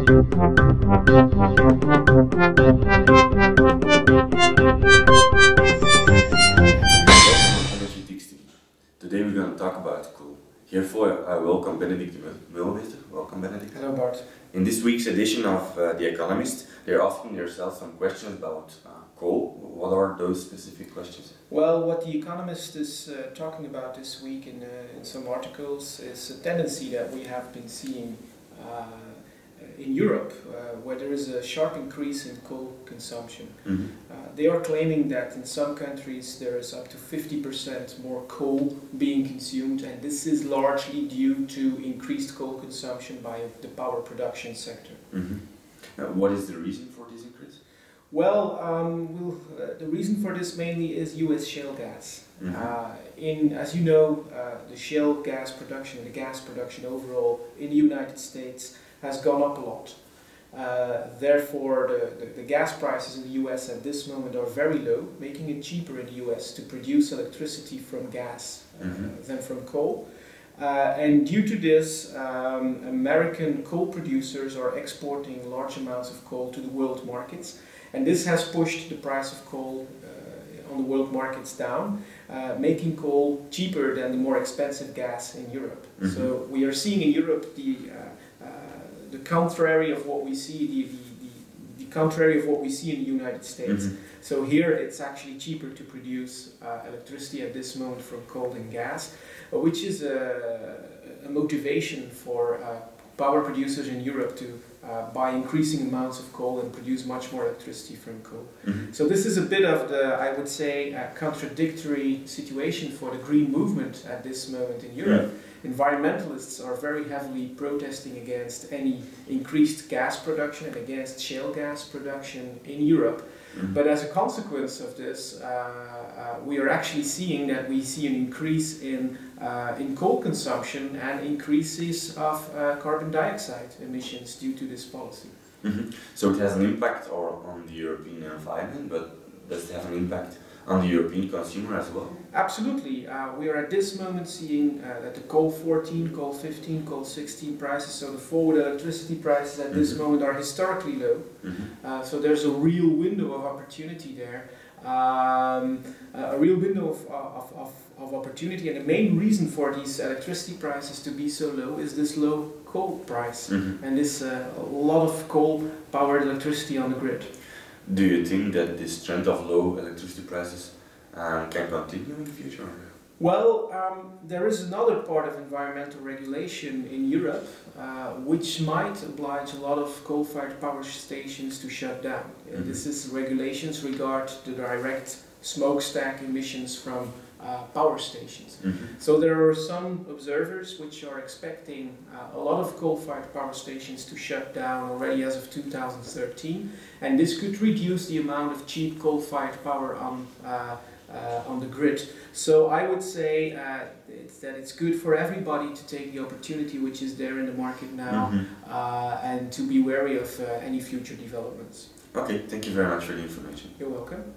Energy Tics TV. Today we're going to talk about coal. Herefore, I welcome Benedict Mulmeester. Welcome, Benedict. Hello, Bart. In this week's edition of The Economist, they're asking themselves some questions about coal. What are those specific questions? Well, what The Economist is talking about this week in some articles is a tendency that we have been seeing in Europe, where there is a sharp increase in coal consumption. Mm-hmm. They are claiming that in some countries there is up to 50% more coal being consumed, and this is largely due to increased coal consumption by the power production sector. Mm-hmm. What is the reason for this increase? Well, the reason for this mainly is U.S. shale gas. Mm-hmm. As you know, the shale gas production, the gas production overall in the United States has gone up a lot. Therefore, the gas prices in the US at this moment are very low, making it cheaper in the US to produce electricity from gas than from coal. And due to this, American coal producers are exporting large amounts of coal to the world markets. And this has pushed the price of coal on the world markets down, making coal cheaper than the more expensive gas in Europe. Mm-hmm. So we are seeing in Europe the contrary of what we see, the contrary of what we see in the United States. Mm-hmm. So here it's actually cheaper to produce electricity at this moment from coal and gas, which is a motivation for power producers in Europe to buy increasing amounts of coal and produce much more electricity from coal. Mm-hmm. So this is a bit of the, I would say, contradictory situation for the green movement at this moment in Europe. Mm-hmm. Environmentalists are very heavily protesting against any increased gas production and against shale gas production in Europe. Mm-hmm. But as a consequence of this, we are actually seeing that we see an increase in coal consumption and increases of carbon dioxide emissions due to this policy. Mm-hmm. So it has an impact on the European environment, but does it have an impact on the European consumer as well? Absolutely. We are at this moment seeing that the coal 14, coal 15, coal 16 prices, so the forward electricity prices at this moment are historically low. Mm-hmm. So there's a real window of opportunity there. A real window of opportunity, and the main reason for these electricity prices to be so low is this low coal price and this a lot of coal-powered electricity on the grid. Do you think that this trend of low electricity prices can continue in the future? Well, there is another part of environmental regulation in Europe which might oblige a lot of coal-fired power stations to shut down. This is regulations regard the direct smokestack emissions from power stations. So there are some observers which are expecting a lot of coal-fired power stations to shut down already as of 2013, and this could reduce the amount of cheap coal-fired power on the grid. So I would say that it's good for everybody to take the opportunity which is there in the market now and to be wary of any future developments. Okay, thank you very much for the information. You're welcome.